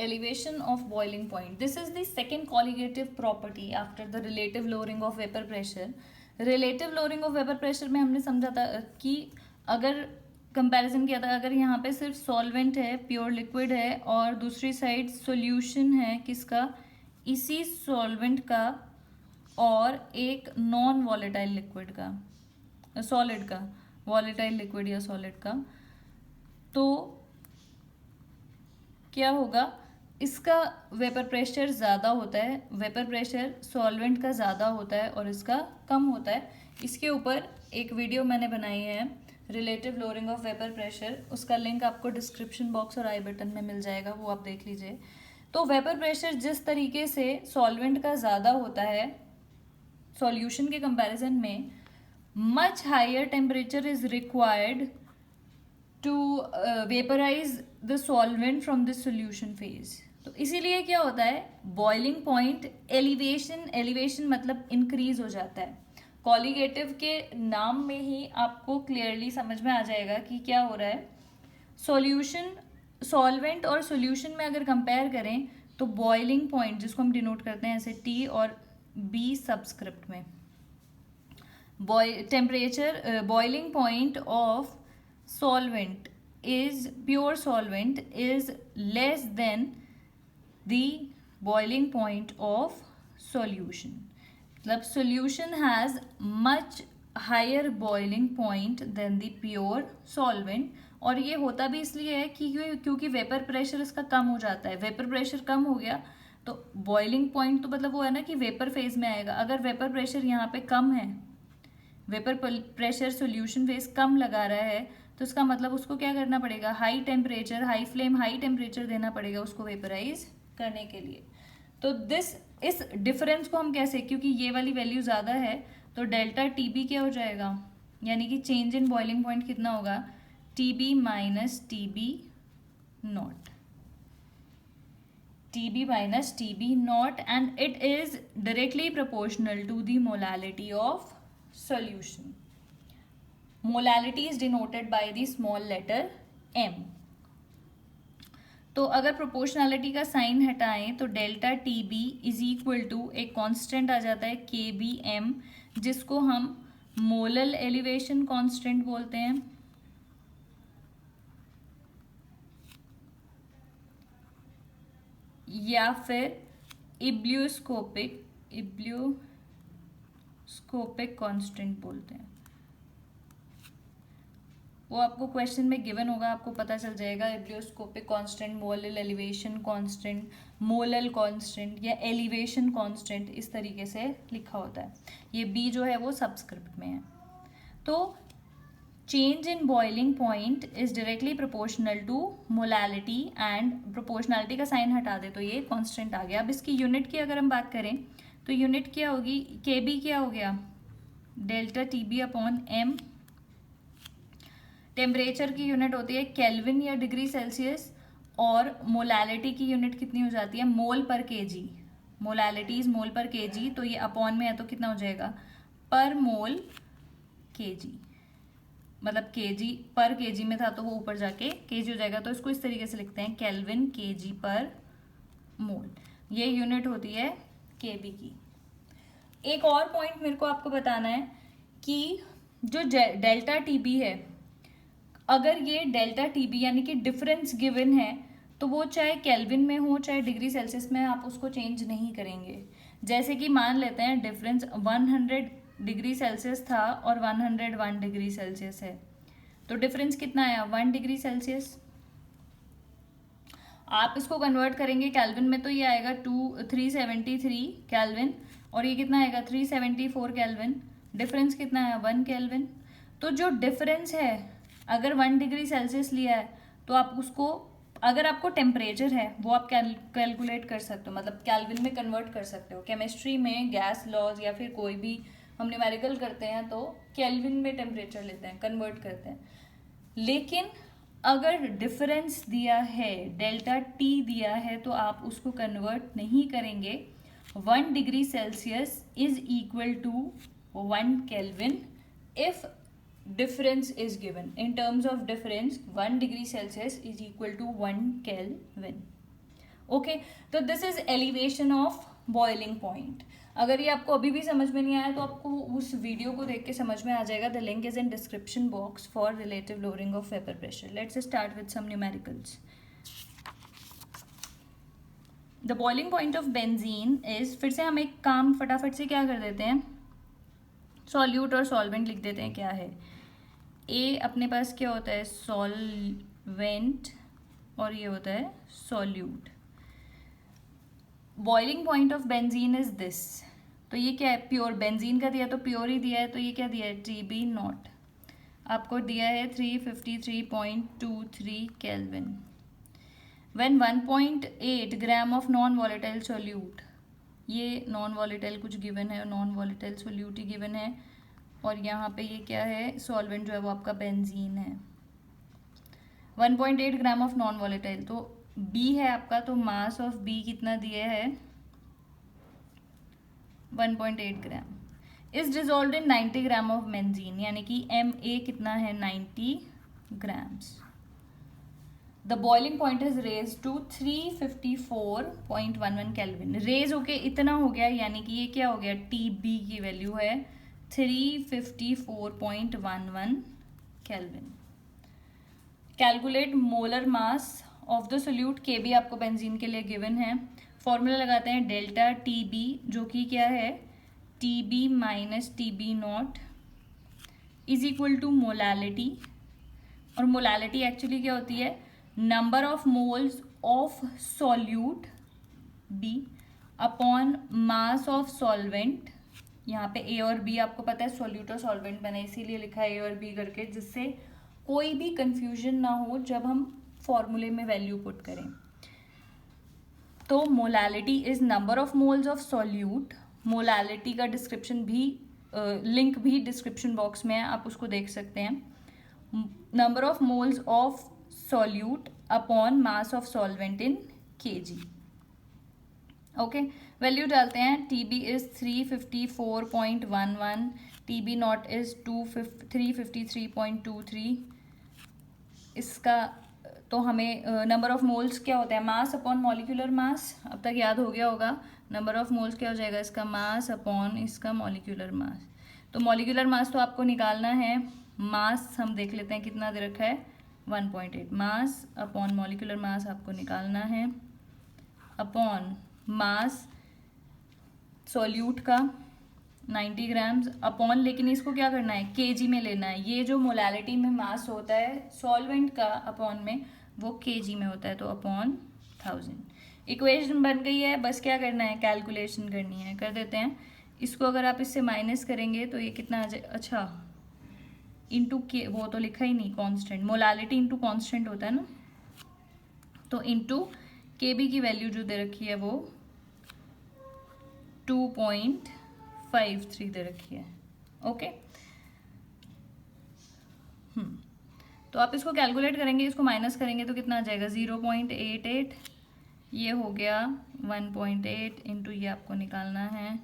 elevation of boiling point. This is the second colligative property after the relative lowering of vapor pressure. Relative lowering of vapor pressure में हमने समझा था कि अगर comparison किया था, अगर यहाँ पे सिर्फ सॉल्वेंट है, प्योर लिक्विड है, और दूसरी साइड सॉल्यूशन है किसका, इसी सॉल्वेंट का, और एक नॉन वॉलेटाइल लिक्विड का, सॉलिड का, वॉलेटाइल लिक्विड या सॉलिड का, तो क्या होगा, इसका वेपर प्रेशर ज़्यादा होता है, वेपर प्रेशर सॉल्वेंट का ज़्यादा होता है और इसका कम होता है। इसके ऊपर एक वीडियो मैंने बनाई है, relative lowering of vapour pressure, उसका लिंक आपको डिस्क्रिप्शन बॉक्स और आई बटन में मिल जाएगा, वो आप देख लीजिए। तो वेपर प्रेशर जिस तरीके से सॉल्वेंट का ज़्यादा होता है सॉल्यूशन के कंपैरिजन में, much higher temperature is required to vaporise the solvent from this solution phase. तो इसीलिए क्या होता है, बॉइलिंग पॉइंट एलिवेशन मतलब इंक्रीज हो जाता है। कॉलिगेटिव के नाम में ही आपको क्लियरली समझ में आ जाएगा कि क्या हो रहा है। सॉल्यूशन, सॉल्वेंट और सॉल्यूशन में अगर कंपेयर करें तो बॉइलिंग पॉइंट, जिसको हम डिनोट करते हैं ऐसे टी और बी सबस्क्रिप्ट में, temperature, boiling point of solvent is pure solvent is less than the boiling point of solution. मतलब solution has much higher boiling point than the pure solvent, और ये होता भी इसलिए है कि क्योंकि वेपर प्रेशर इसका कम हो जाता है। वेपर प्रेशर कम हो गया तो बॉइलिंग पॉइंट तो मतलब वो है ना कि वेपर फेज में आएगा। अगर वेपर प्रेशर यहाँ पे कम है, वेपर प्रेशर सॉल्यूशन फेज कम लगा रहा है, तो इसका मतलब उसको क्या करना पड़ेगा, high temperature, high flame, high temperature देना पड़ेगा उसको वेपराइज करने के लिए। तो इस डिफरेंस को हम कैसे, क्योंकि ये वाली वैल्यू ज़्यादा है तो डेल्टा टी बी क्या हो जाएगा, यानी कि चेंज इन बॉइलिंग पॉइंट कितना होगा, T B minus T B naught, T B minus T B naught, and it is directly proportional to the molality of solution. Molality is denoted by the small letter m. तो अगर proportionality का sign हटाएं तो delta T B is equal to एक constant आ जाता है के बी एम, जिसको हम मोलल एलिवेशन कांस्टेंट बोलते हैं, या फिर इब्लियोस्कोपिक कांस्टेंट बोलते हैं। वो आपको क्वेश्चन में गिवन होगा, आपको पता चल जाएगा। Ebullioscopic constant, molal elevation constant, molal constant या एलिवेशन कांस्टेंट, इस तरीके से लिखा होता है। ये बी जो है वो सबस्क्रिप्ट में है। तो change in boiling point is directly proportional to molality, and proportionality का साइन हटा दे तो ये कांस्टेंट आ गया। अब इसकी यूनिट की अगर हम बात करें तो यूनिट क्या होगी, के बी क्या हो गया, delta T B upon M. Temperature की यूनिट होती है केल्विन या डिग्री सेल्सियस, और मोलैलिटी की यूनिट कितनी हो जाती है, मोल पर केजी। मोलैलिटी इज मोल पर केजी, तो ये अपॉन में है तो कितना हो जाएगा, पर मोल केजी। मतलब केजी पर केजी में था तो वो ऊपर जाके केजी हो जाएगा, तो इसको इस तरीके से लिखते हैं केल्विन केजी पर मोल। ये यूनिट होती है केबी की। एक और पॉइंट मेरे को आपको बताना है कि जो डेल्टा टीबी है, अगर ये डेल्टा टीबी यानी कि डिफरेंस गिवन है तो वो चाहे केल्विन में हो चाहे डिग्री सेल्सियस में, आप उसको चेंज नहीं करेंगे। जैसे कि मान लेते हैं डिफरेंस 100 डिग्री सेल्सियस था और 101 डिग्री सेल्सियस है, तो डिफरेंस कितना आया, 1 डिग्री सेल्सियस। आप इसको कन्वर्ट करेंगे केल्विन में तो ये आएगा 373 केल्विन, और ये कितना आएगा 374 केल्विन। डिफरेंस कितना है, 1 केल्विन। तो जो डिफरेंस है, अगर 1 डिग्री सेल्सियस लिया है तो आप उसको, अगर आपको टेम्परेचर है वो आप कैलकुलेट कर सकते हो, मतलब केल्विन में कन्वर्ट कर सकते हो। केमिस्ट्री में गैस लॉज या फिर कोई भी हम न्यूमेरिकल करते हैं तो केल्विन में टेम्परेचर लेते हैं, कन्वर्ट करते हैं। लेकिन अगर डिफरेंस दिया है, डेल्टा टी दिया है, तो आप उसको कन्वर्ट नहीं करेंगे। 1 degree Celsius is equal to 1 Kelvin if difference is given. In terms of difference, 1 degree Celsius is equal to 1 Kelvin. Okay, तो this is elevation of boiling point. अगर ये आपको अभी भी समझ में नहीं आया तो आपको उस वीडियो को देख के समझ में आ जाएगा। The link is in description box for relative lowering of vapour pressure. Let's start with some numericals. The boiling point of benzene is, फिर से हम एक काम फटाफट से क्या कर देते हैं, सॉल्यूट और सॉल्वेंट लिख देते हैं। क्या है ए, अपने पास क्या होता है सॉल्वेंट, और ये होता है solute. Boiling point of benzene is this, तो ये क्या है, प्योर बेंजीन का दिया तो प्योर ही दिया है, तो ये क्या दिया है TB नॉट, आपको दिया है 353.23 kelvin. When 1.8 gram of non volatile solute, ये नॉन वॉलेटाइल कुछ गिवन है, नॉन वॉलेटाइल सोल्यूट ही गिवन है, और यहाँ पे ये क्या है सॉल्वेंट जो है वो आपका बेंजीन है। 1.8 ग्राम ऑफ नॉन वॉलेटाइल, तो B है आपका, तो मास ऑफ B कितना दिया है 1.8 gram, is dissolved in 90 gram of benzene, यानी कि MA कितना है 90 grams. The boiling point is raise to 354.11 kelvin. Raise होके इतना हो गया, यानी कि ये क्या हो गया TB की वैल्यू है 354.11 kelvin. Calculate molar mass of the solute, KB आपको बेंजीन के लिए गिवन है। फॉर्मूला लगाते हैं डेल्टा TB, जो कि क्या है TB minus TB not is equal to molality, और मोलालिटी एक्चुअली क्या होती है number of moles of solute B upon mass of solvent. यहाँ पे A और B आपको पता है सॉल्यूट और सॉल्वेंट मैंने इसीलिए लिखा है A और B करके, जिससे कोई भी कंफ्यूजन ना हो जब हम फॉर्मूले में वैल्यू पुट करें। तो molality is number of moles of solute. Molality का डिस्क्रिप्शन भी लिंक भी डिस्क्रिप्शन बॉक्स में है, आप उसको देख सकते हैं। Number of moles of solute upon mass of solvent in kg। Okay, value डालते हैं। TB is 354.11, TB not is 353.23। इसका तो हमें नंबर ऑफ मोल्स क्या होता है मास अपॉन मॉलिक्यूलर मास, अब तक याद हो गया होगा। नंबर ऑफ मोल्स क्या हो जाएगा इसका मास अपॉन इसका मॉलिक्यूलर मास। तो मॉलिक्यूलर मास तो आपको निकालना है, मास हम देख लेते हैं कितना दे रखा है 1.8, मास अपॉन मॉलिक्यूलर मास आपको निकालना है अपॉन मास सॉल्यूट का 90 ग्राम्स अपॉन, लेकिन इसको क्या करना है kg में लेना है। ये जो मोलालिटी में मास होता है सॉल्वेंट का अपॉन में, वो kg में होता है, तो अपॉन 1000। इक्वेशन बन गई है, बस क्या करना है कैलकुलेशन करनी है, कर देते हैं। इसको अगर आप इससे माइनस करेंगे तो ये कितना आ जाए, अच्छा इंटू के, वो तो लिखा ही नहीं कांस्टेंट, मोलालिटी इंटू कांस्टेंट होता है ना, तो इंटू KB की वैल्यू जो दे रखी है वो 2.53 दे रखी है। ओके, तो आप इसको कैलकुलेट करेंगे, इसको माइनस करेंगे तो कितना आ जाएगा 0.88, ये हो गया 1.8 इंटू ये आपको निकालना है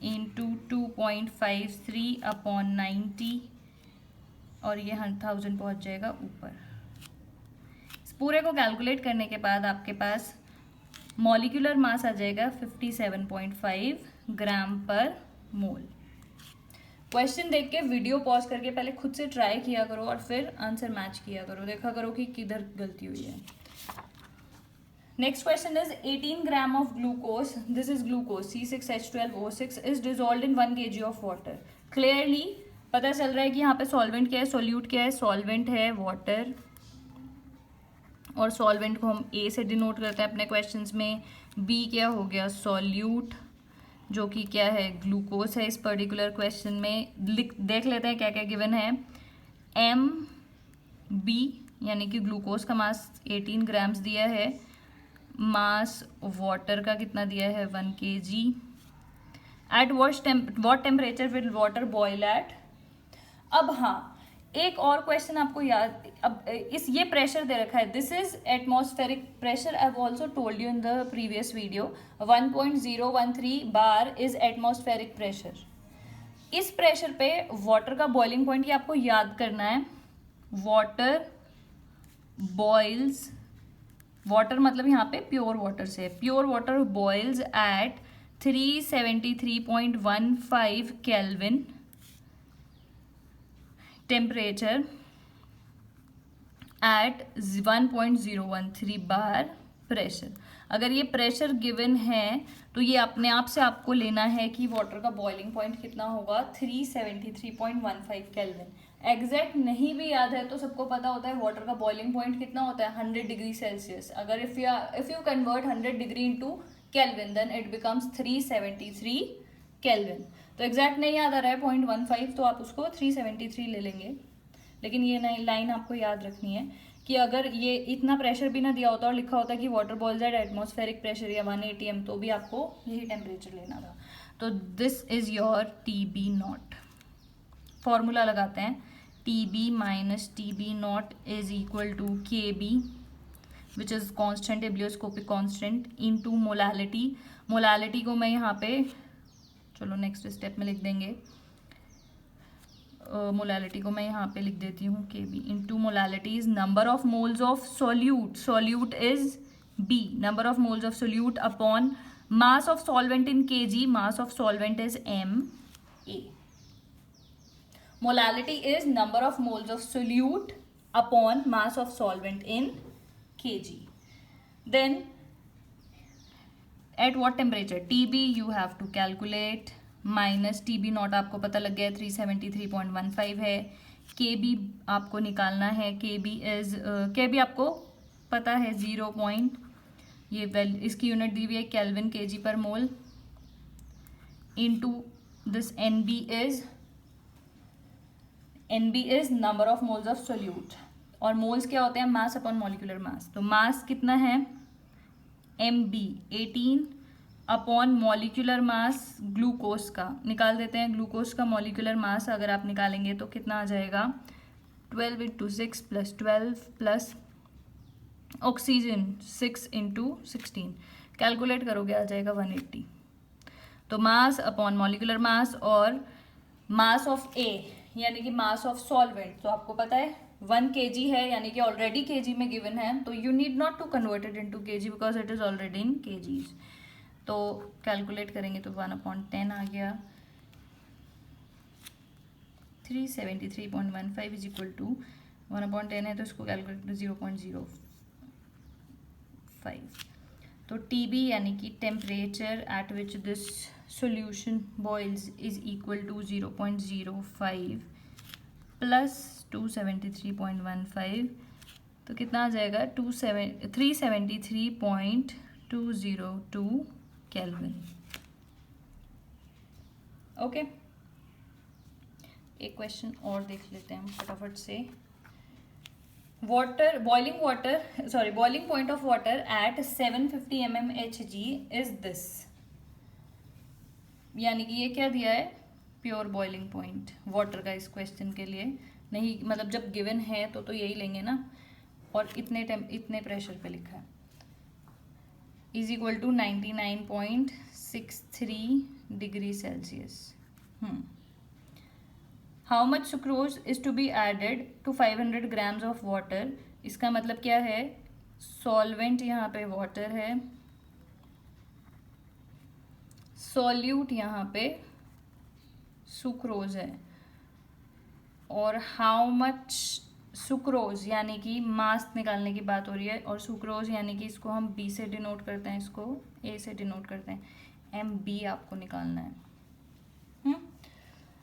इंटू 2.53 अपॉन 90, और ये 1000 पहुंच जाएगा ऊपर। इस पूरे को कैलकुलेट करने के बाद आपके पास मॉलिक्यूलर मास आ जाएगा 57.5 ग्राम पर मोल। क्वेश्चन देख के वीडियो पॉज करके पहले खुद से ट्राई किया करो और फिर आंसर मैच किया करो, देखा करो कि किधर गलती हुई है। Next question is 18 gram of glucose, this is glucose C6H12O6 is dissolved in 1 kg of water. Clearly पता चल रहा है कि यहाँ पे सॉल्वेंट क्या है, सोल्यूट क्या है, सॉल्वेंट है वाटर, और सॉल्वेंट को हम A से डिनोट करते हैं अपने क्वेश्चंस में। B क्या हो गया सॉल्यूट, जो कि क्या है ग्लूकोज है इस पर्टिकुलर क्वेश्चन में। देख लेते हैं क्या क्या गिवन है। MB यानी कि ग्लूकोज का मास 18 ग्राम्स दिया है, मास वाटर का कितना दिया है 1 kg। At what temperature will water boil at. अब हाँ, एक और क्वेश्चन आपको याद, अब इस ये प्रेशर दे रखा है, this is atmospheric pressure. I have also told you in the previous video 1.013 bar is atmospheric pressure. इस प्रेशर पे वाटर का बॉइलिंग पॉइंट ये आपको याद करना है, वाटर बॉइल्स वाटर मतलब यहाँ पे प्योर वाटर से, pure water boils at 373.15 Kelvin temperature at 1.013 bar pressure. अगर ये प्रेशर गिवन है तो ये अपने आप से आपको लेना है कि वाटर का बॉइलिंग पॉइंट कितना होगा, 373.15 केल्विन। एग्जैक्ट नहीं भी याद है तो सबको पता होता है वाटर का बॉइलिंग पॉइंट कितना होता है, 100 डिग्री सेल्सियस। अगर if you convert 100 degree into Kelvin then it becomes 373 Kelvin. तो एग्जैक्ट नहीं याद आ रहा है 0.15 तो आप उसको 373 ले लेंगे। लेकिन ये लाइन आपको याद रखनी है कि अगर ये इतना प्रेशर भी ना दिया होता और लिखा होता कि water boils at atmospheric pressure या 1 atm तो भी आपको यही टेम्परेचर लेना था। तो this is your TB nought. Formula लगाते हैं, TB minus TB not is equal to KB which is constant, ebullioscopic constant, into molality. Molality को मैं यहाँ पे चलो नेक्स्ट स्टेप में लिख देंगे, मोलालिटी को मैं यहाँ पे लिख देती हूँ KB into molality is number of moles of solute, solute is B, number of moles of solute upon mass of solvent in kg, mass of solvent is MA। Molality is number of moles of solute upon mass of solvent in kg। Then at what temperature, TB you have to calculate, minus TB naught आपको पता लग गया 373.15 है, KB आपको निकालना है, KB आपको पता है 0. ये इसकी यूनिट दी हुई है केल्विन kg पर mole, into this NB is number of moles of solute, और मोल्स क्या होते हैं, मास अपॉन मॉलिक्यूलर मास। तो मास कितना है MB 18 अपॉन मॉलिक्यूलर मास ग्लूकोज का निकाल देते हैं। ग्लूकोज का मॉलिक्यूलर मास अगर आप निकालेंगे तो कितना आ जाएगा, 12 × 6 + 12 प्लस ऑक्सीजन 6 × 16, कैलकुलेट करोगे आ जाएगा 180। तो मास अपॉन मॉलिक्यूलर मास और मास ऑफ A यानी कि मास ऑफ सॉल्वेंट, तो आपको पता है 1 kg है यानी कि ऑलरेडी kg में गिवन है, तो you need not to convert it into kg because it is already in kgs। तो कैलकुलेट करेंगे तो 1/10 आ गया, 373.15 इज इक्वल टू 1/10 है तो इसको कैलकुलेट 0.05। तो TB यानी कि temperature at which this solution boils is equal to 0.05 plus 273.15, तो कितना आ जाएगा 373.202 केल्विन। ओके, एक क्वेश्चन और देख लेते हैं हम फटाफट से। Boiling point of water at 750 mm Hg is this, यानी कि ये क्या दिया है, प्योर बॉइलिंग पॉइंट वाटर का इस क्वेश्चन के लिए। नहीं मतलब जब गिवन है तो यही लेंगे ना, और इतने प्रेशर पे लिखा है, is equal to 99.63 degree Celsius. How much sucrose is to be added to 500 grams of water. इसका मतलब क्या है, सॉल्वेंट यहाँ पे वाटर है, सॉल्यूट यहाँ पे सुक्रोज है, और हाउ मच सुक्रोज यानी कि मास निकालने की बात हो रही है, और सुक्रोज यानी कि इसको हम B से डिनोट करते हैं, इसको A से डिनोट करते हैं, MB आपको निकालना है।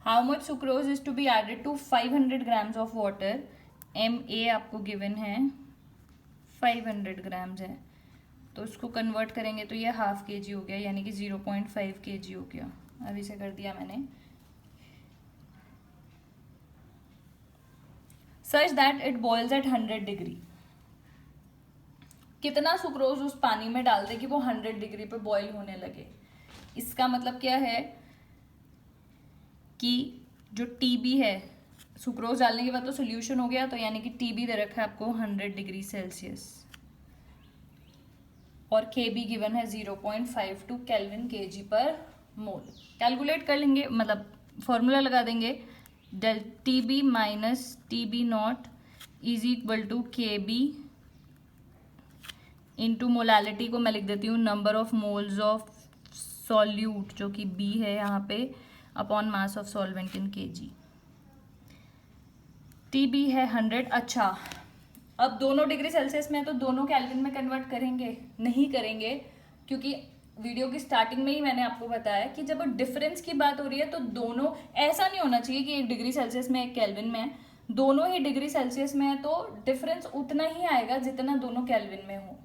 How much sucrose is to be added to 500 grams of water, MA आपको गिवन है 500 grams है, तो इसको कन्वर्ट करेंगे तो ये ½ kg हो गया, यानी कि 0.5 kg हो गया। अब इसे कर दिया मैंने, such that it boils at 100 degree. कितना सुक्रोज उस पानी में डाल दे कि वो 100 डिग्री पे बॉईल होने लगे। इसका मतलब क्या है कि जो TB है, सुक्रोज डालने के बाद तो सोल्यूशन हो गया, तो यानी कि TB दे रखा है आपको 100 डिग्री सेल्सियस, और KB गिवन है 0.52 केल्विन kg पर मोल। कैलकुलेट कर लेंगे, मतलब फॉर्मूला लगा देंगे, del TB minus TB not is equal to KB into molality को मैं लिख देती हूँ number of moles of solute जो कि B है यहाँ पे upon mass of solvent in kg। TB है 100। अच्छा, अब दोनों डिग्री सेल्सियस में है तो दोनों केल्विन में कन्वर्ट करेंगे? नहीं करेंगे, क्योंकि वीडियो की स्टार्टिंग में ही मैंने आपको बताया कि जब डिफरेंस की बात हो रही है तो दोनों, ऐसा नहीं होना चाहिए कि 1 डिग्री सेल्सियस में 1 केल्विन में है, दोनों ही डिग्री सेल्सियस में है तो डिफरेंस उतना ही आएगा जितना दोनों केल्विन में हो।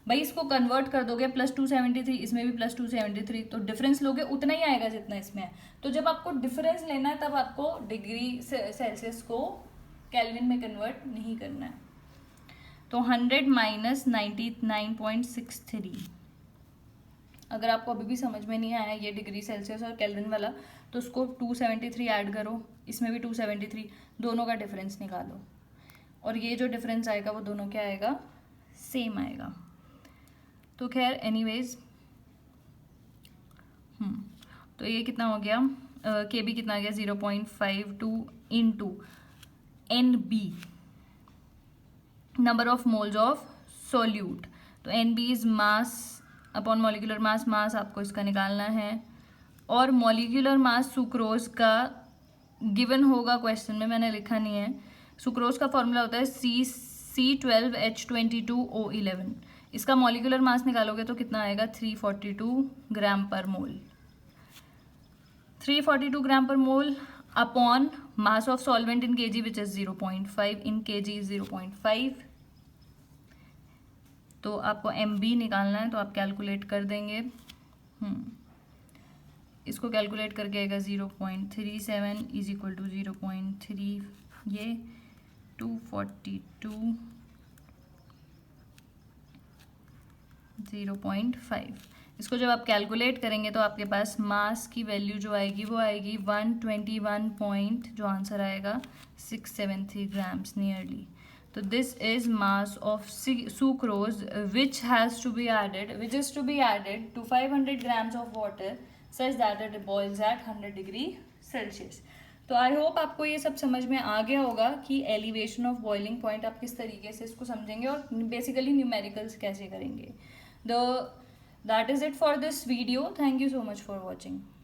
भाई इसको कन्वर्ट कर दोगे +273, इसमें भी +273, तो डिफरेंस लोगे उतना ही आएगा जितना इसमें है। तो जब आपको डिफरेंस लेना है तब आपको डिग्री सेल्सियस को केल्विन में कन्वर्ट नहीं करना है। तो 100 माइनस 99.63, अगर आपको अभी भी समझ में नहीं आया ये डिग्री सेल्सियस और केल्विन वाला, तो उसको 273 ऐड करो, इसमें भी 273, दोनों का डिफरेंस निकालो और ये जो डिफरेंस आएगा वो दोनों क्या आएगा? सेम आएगा। तो खैर एनीवेज, तो ये कितना हो गया? KB कितना आ गया? 0.52 into NB, number of moles of solute. तो NB is mass upon molecular mass, mass आपको इसका निकालना है, और मॉलिक्यूलर मास सुक्रोज का गिवन होगा क्वेश्चन में, मैंने लिखा नहीं है। सुक्रोज का फॉर्मूला होता है C12H22O11। इसका मॉलिक्यूलर मास निकालोगे तो कितना आएगा? 342 ग्राम पर मोल। 342 ग्राम पर mole upon mass of solvent in kg which is 0.5, in kg is 0.5। तो आपको MB निकालना है तो आप कैलकुलेट कर देंगे। इसको कैलकुलेट करके आएगा 0.37 इज इक्वल टू 0.3, ये 242 0.5। इसको जब आप कैलकुलेट करेंगे तो आपके पास मास की वैल्यू जो आएगी वो आएगी 121 पॉइंट, जो आंसर आएगा 673 ग्राम्स नियरली। तो this is mass of sucrose which is to be added to 500 grams of water such that it boils at 100 degree Celsius। तो आई होप आपको ये सब समझ में आ गया होगा कि एलिवेशन ऑफ बॉइलिंग पॉइंट आप किस तरीके से इसको समझेंगे और बेसिकली न्यूमेरिकल्स कैसे करेंगे। That is it for this video. Thank you so much for watching.